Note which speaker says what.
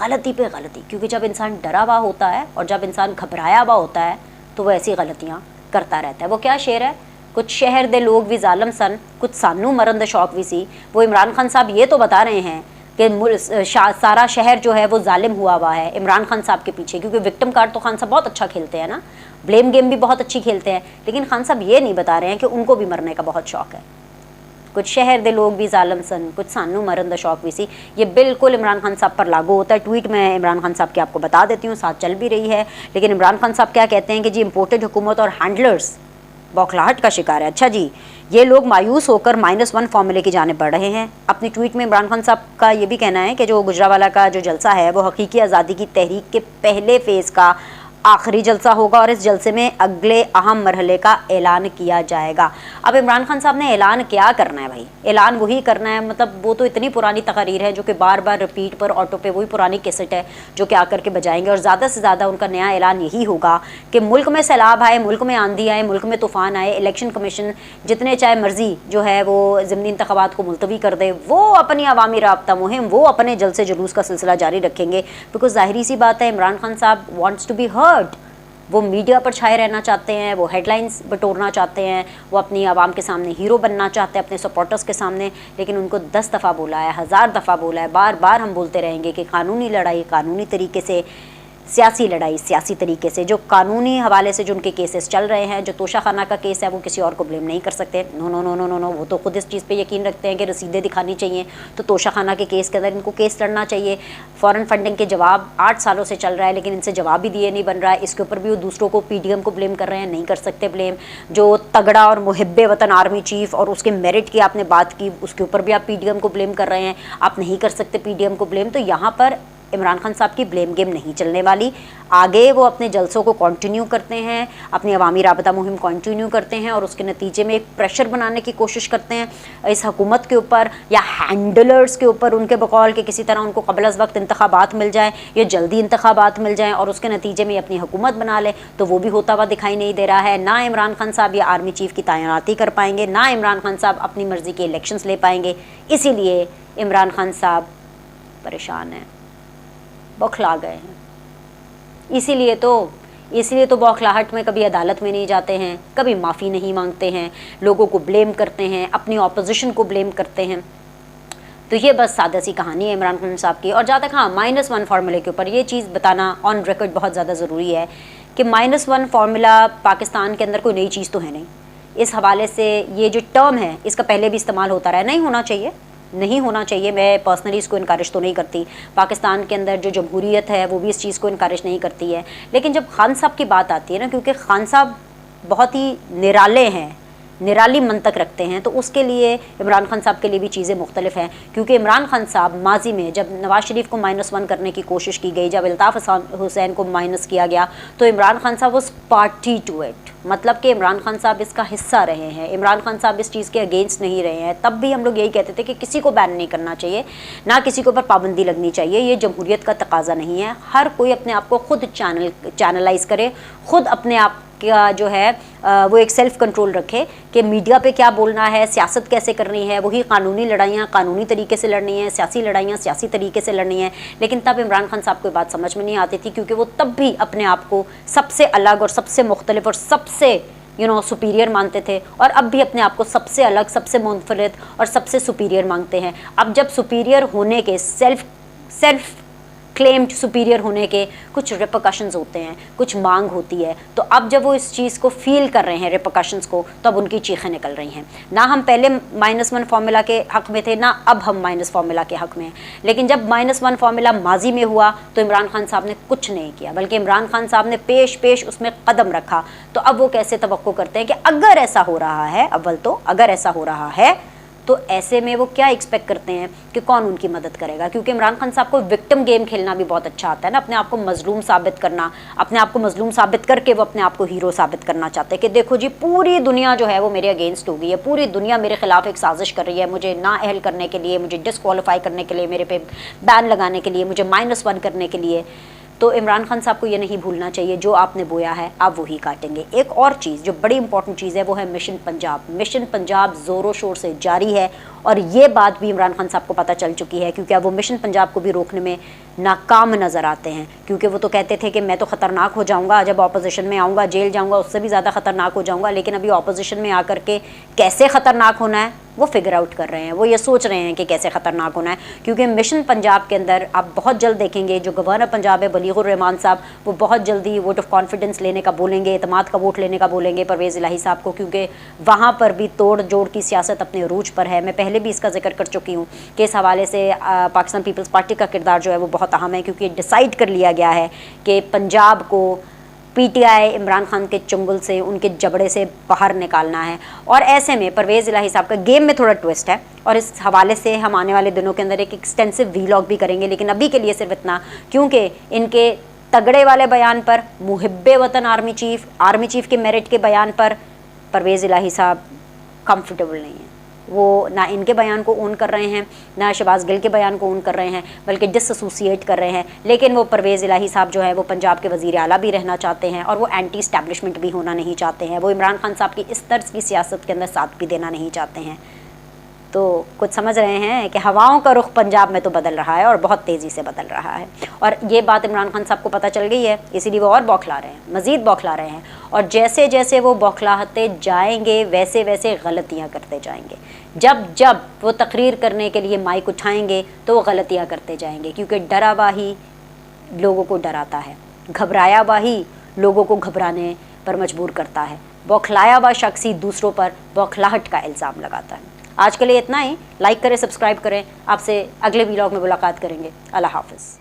Speaker 1: غلطی پہ غلطی, کیونکہ جب انسان ڈرا ہوا ہوتا ہے اور جب انسان گھبرایا ہوا ہوتا ہے تو وہ ایسی غلطیاں کرتا رہتا ہے. وہ کیا شعر ہے, کچھ شہر دے لوگ بھی ظالم سن, کچھ سانو مرن دے شوق بھی سی. وہ عمران خان صاحب یہ تو بتا رہے ہیں کہ سارا شہر جو ہے وہ ظالم ہوا ہے عمران خان صاحب کے پیچھے, کیونکہ وکٹم کارڈ تو خان صاحب بہت اچھا کھیلتے ہیں نا, بلیم گیم بھی بہت اچھی کھیلتے ہیں, لیکن خان صاحب یہ نہیں بتا رہے ہیں کہ ان کو بھی مرنے کا بہت شوق ہے. کچھ شہر دے لوگ بھی ظالم سن, کچھ سانو مرن دا شوق بھی سی. یہ بالکل عمران خان صاحب پر لاگو ہوتا ہے. ٹویٹ میں عمران خان صاحب کی آپ کو بتا دیتی ہوں, ساتھ چل بھی رہی ہے. لیکن عمران خان صاحب کیا کہتے ہیں کہ جی امپورٹڈ حکومت اور ہینڈلرز بوکھلاہٹ کا شکار ہے. اچھا جی, یہ لوگ مایوس ہو کر -1 فارمولے کی جانب بڑھ رہے ہیں. اپنی ٹویٹ میں عمران خان صاحب کا یہ بھی کہنا ہے کہ جو گجرانوالہ کا جو جلسہ ہے وہ حقیقی آزادی کی تحریک کے پہلے فیز کا آخری جلسہ ہوگا اور اس جلسے میں اگلے اہم مرحلے کا اعلان کیا جائے گا. اب عمران خان صاحب نے اعلان کیا کرنا ہے بھائی, اعلان وہی کرنا ہے. مطلب وہ تو اتنی پرانی تقاریر ہے جو کہ بار بار رپیٹ پر آٹو پہ وہی پرانی کیسٹ ہے جو کہ آ کر کے بجائیں گے, اور زیادہ سے زیادہ ان کا نیا اعلان یہی ہوگا کہ ملک میں سیلاب آئے, ملک میں آندھی آئے, ملک میں طوفان آئے, الیکشن کمیشن جتنے چاہے مرضی جو ہے وہ ضمنی انتخابات کو ملتوی کر دے, وہ اپنی عوامی رابطہ مہم, وہ اپنے جلسے جلوس کا سلسلہ جاری رکھیں گے. بیکاز ظاہری سی بات ہے عمران خان صاحب وانٹس ٹو بی ہرڈ. وہ میڈیا پر چھائے رہنا چاہتے ہیں, وہ ہیڈ لائنز بٹورنا چاہتے ہیں, وہ اپنی عوام کے سامنے ہیرو بننا چاہتے ہیں, اپنے سپورٹرز کے سامنے. لیکن ان کو 10 دفعہ بولا ہے, 1000 دفعہ بولا ہے, بار بار ہم بولتے رہیں گے کہ قانونی لڑائی قانونی طریقے سے, سیاسی لڑائی سیاسی طریقے سے. جو قانونی حوالے سے جو ان کے کیسز چل رہے ہیں, جو توشہ خانہ کا کیس ہے وہ کسی اور کو بلیم نہیں کر سکتے. نو نو نو نو نو نو, وہ تو خود اس چیز پہ یقین رکھتے ہیں کہ رسیدیں دکھانی چاہیے. تو توشہ خانہ کے کیس کے اندر ان کو کیس لڑنا چاہیے. فورن فنڈنگ کے جواب 8 سالوں سے چل رہا ہے لیکن ان سے جواب بھی دیے نہیں بن رہا ہے. اس کے اوپر بھی وہ دوسروں کو پی ڈی ایم کو بلیم کر رہے ہیں, نہیں کر سکتے بلیم. جو تگڑا اور محب وطن آرمی چیف اور اس کے میرٹ کی آپ نے بات کی, اس کے اوپر بھی آپ پی ڈی ایم کو بلیم کر رہے ہیں. آپ نہیں کر سکتے پی ڈی ایم کو بلیم. تو یہاں پر عمران خان صاحب کی بلیم گیم نہیں چلنے والی. آگے وہ اپنے جلسوں کو کنٹینیو کرتے ہیں, اپنی عوامی رابطہ مہم کنٹینیو کرتے ہیں, اور اس کے نتیجے میں ایک پریشر بنانے کی کوشش کرتے ہیں اس حکومت کے اوپر یا ہینڈلرز کے اوپر, ان کے بقول کہ کسی طرح ان کو قبل از وقت انتخابات مل جائیں یا جلدی انتخابات مل جائیں اور اس کے نتیجے میں اپنی حکومت بنا لے. تو وہ بھی ہوتا ہوا دکھائی نہیں دے رہا ہے. نہ عمران خان صاحب یہ آرمی چیف کی تعیناتی کر پائیں گے, نہ عمران خان صاحب اپنی مرضی کے الیکشنز لے پائیں گے. اسی لیے عمران خان صاحب پریشان ہیں, بوکھلا گئے ہیں. اسی لیے تو بوکھلاہٹ میں کبھی عدالت میں نہیں جاتے ہیں, کبھی معافی نہیں مانگتے ہیں, لوگوں کو بلیم کرتے ہیں, اپنی اپوزیشن کو بلیم کرتے ہیں. تو یہ بس سادہ سی کہانی ہے عمران خان صاحب کی. اور جہاں تک -1 فارمولے کے اوپر یہ چیز بتانا آن ریکارڈ بہت زیادہ ضروری ہے کہ -1 فارمولا پاکستان کے اندر کوئی نئی چیز تو ہے نہیں. اس حوالے سے یہ جو ٹرم ہے اس کا پہلے بھی استعمال ہوتا رہا, نہیں ہونا چاہیے, نہیں ہونا چاہیے. میں پرسنلی اس کو انکریج تو نہیں کرتی. پاکستان کے اندر جو جمہوریت ہے وہ بھی اس چیز کو انکریج نہیں کرتی ہے. لیکن جب خان صاحب کی بات آتی ہے نا, کیونکہ خان صاحب بہت ہی نرالے ہیں, نرالی منطق رکھتے ہیں, تو اس کے لیے عمران خان صاحب کے لیے بھی چیزیں مختلف ہیں. کیونکہ عمران خان صاحب ماضی میں جب نواز شریف کو -1 کرنے کی کوشش کی گئی, جب الطاف حسین کو مائنس کیا گیا, تو عمران خان صاحب واز پارٹی ٹو اٹ. مطلب کہ عمران خان صاحب اس کا حصہ رہے ہیں, عمران خان صاحب اس چیز کے اگینسٹ نہیں رہے ہیں. تب بھی ہم لوگ یہی کہتے تھے کہ کسی کو بین نہیں کرنا چاہیے, نہ کسی کے اوپر پابندی لگنی چاہیے. یہ جمہوریت کا تقاضا نہیں ہے. ہر کوئی اپنے آپ کو خود چینلائز کرے, خود اپنے آپ کا جو ہے وہ ایک سیلف کنٹرول رکھے کہ میڈیا پہ کیا بولنا ہے, سیاست کیسے کرنی ہے. وہی قانونی لڑائیاں قانونی طریقے سے لڑنی ہیں, سیاسی لڑائیاں سیاسی طریقے سے لڑنی ہیں. لیکن تب عمران خان صاحب کو یہ بات سمجھ میں نہیں آتی تھی, کیونکہ وہ تب بھی اپنے آپ کو سب سے الگ اور سب سے مختلف اور سب سے سپیریئر مانتے تھے, اور اب بھی اپنے آپ کو سب سے الگ, سب سے منفرد اور سب سے سپیریئر مانگتے ہیں. اب جب سپیریئر ہونے کے سیلف کلیمڈ سپیریئر ہونے کے کچھ ریپرکشنز ہوتے ہیں, کچھ مانگ ہوتی ہے, تو اب جب وہ اس چیز کو فیل کر رہے ہیں ریپرکشنز کو, تو اب ان کی چیخیں نکل رہی ہیں. نہ ہم پہلے -1 فارمولا کے حق میں تھے, نہ اب ہم مائنس فارمولا کے حق میں ہیں. لیکن جب -1 فارمولا ماضی میں ہوا تو عمران خان صاحب نے کچھ نہیں کیا, بلکہ عمران خان صاحب نے پیش اس میں قدم رکھا. تو اب وہ کیسے توقع کرتے ہیں کہ اگر ایسا ہو رہا ہے, اول تو اگر ایسا ہو رہا ہے تو ایسے میں وہ کیا ایکسپیکٹ کرتے ہیں کہ کون ان کی مدد کرے گا. کیونکہ عمران خان صاحب کو وکٹم گیم کھیلنا بھی بہت اچھا آتا ہے نا, اپنے آپ کو مظلوم ثابت کرنا, اپنے آپ کو مظلوم ثابت کر کے وہ اپنے آپ کو ہیرو ثابت کرنا چاہتے ہیں کہ دیکھو جی پوری دنیا جو ہے وہ میرے اگینسٹ ہو گئی ہے, پوری دنیا میرے خلاف ایک سازش کر رہی ہے, مجھے نااہل کرنے کے لیے, مجھے ڈسکوالیفائی کرنے کے لیے, میرے پہ بین لگانے کے لیے, مجھے -1 کرنے کے لیے. تو عمران خان صاحب کو یہ نہیں بھولنا چاہیے, جو آپ نے بویا ہے آپ وہی کاٹیں گے. ایک اور چیز جو بڑی امپورٹنٹ چیز ہے وہ ہے مشن پنجاب. مشن پنجاب زور و شور سے جاری ہے, اور یہ بات بھی عمران خان صاحب کو پتہ چل چکی ہے، کیونکہ اب وہ مشن پنجاب کو بھی روکنے میں ناکام نظر آتے ہیں، کیونکہ وہ تو کہتے تھے کہ میں تو خطرناک ہو جاؤں گا، جب اپوزیشن میں آؤں گا جیل جاؤں گا اس سے بھی زیادہ خطرناک ہو جاؤں گا، لیکن ابھی اپوزیشن میں آ کر کے کیسے خطرناک ہونا ہے وہ فگر آؤٹ کر رہے ہیں، وہ یہ سوچ رہے ہیں کہ کیسے خطرناک ہونا ہے، کیونکہ مشن پنجاب کے اندر آپ بہت جلد دیکھیں گے جو گورنر پنجاب ہے بلیغ الرحمان صاحب، وہ بہت جلدی ووٹ آف کانفیڈنس لینے کا بولیں گے، اعتماد کا ووٹ لینے کا بولیں گے پرویز الہی صاحب کو، کیونکہ وہاں پر بھی توڑ جوڑ کی سیاست اپنے عروج پر ہے۔ میں پہلے بھی اس کا ذکر کر چکی ہوں کہ اس حوالے سے پاکستان پیپلز پارٹی کا کردار جو ہے وہ بہت اہم ہے، کیونکہ ڈیسائیڈ کر لیا گیا ہے کہ پنجاب کو P T I Imran Khan کے چنگل سے، ان کے جبڑے سے باہر نکالنا ہے، اور ایسے میں پرویز الہی صاحب کا گیم میں تھوڑا ٹوسٹ ہے، اور اس حوالے سے ہم آنے والے دنوں کے اندر ایک ایکسٹینسو ویلاگ بھی کریں گے، لیکن ابھی کے لیے صرف اتنا، کیونکہ ان کے تگڑے والے بیان پر، محب وطن آرمی چیف کے میرٹ کے بیان پر پرویز الہی صاحب کمفرٹیبل نہیں ہیں، وہ نہ ان کے بیان کو اون کر رہے ہیں، نہ شہباز گل کے بیان کو اون کر رہے ہیں، بلکہ ڈس ایسوسیٹ کر رہے ہیں، لیکن وہ پرویز الہی صاحب جو ہے وہ پنجاب کے وزیر اعلیٰ بھی رہنا چاہتے ہیں، اور وہ اینٹی اسٹیبلشمنٹ بھی ہونا نہیں چاہتے ہیں، وہ عمران خان صاحب کی اس طرز کی سیاست کے اندر ساتھ بھی دینا نہیں چاہتے ہیں۔ تو کچھ سمجھ رہے ہیں کہ ہواؤں کا رخ پنجاب میں تو بدل رہا ہے، اور بہت تیزی سے بدل رہا ہے، اور یہ بات عمران خان صاحب کو پتہ چل گئی ہے، اسی لیے وہ اور بوکھلا رہے ہیں، مزید بوکھلا رہے ہیں، اور جیسے جیسے وہ بوکھلاتے جائیں گے ویسے ویسے غلطیاں کرتے جائیں گے، جب وہ تقریر کرنے کے لیے مائک اٹھائیں گے تو وہ غلطیاں کرتے جائیں گے، کیونکہ ڈرا ہوا ہی لوگوں کو ڈراتا ہے، گھبرایا ہوا ہی لوگوں کو گھبرانے پر مجبور کرتا ہے، بوکھلایا ہوا شخص ہی دوسروں پر بوکھلاہٹ کا الزام لگاتا ہے۔ آج کے لیے اتنا ہی، لائک کریں، سبسکرائب کریں، آپ سے اگلے ویلاگ میں ملاقات کریں گے، اللہ حافظ۔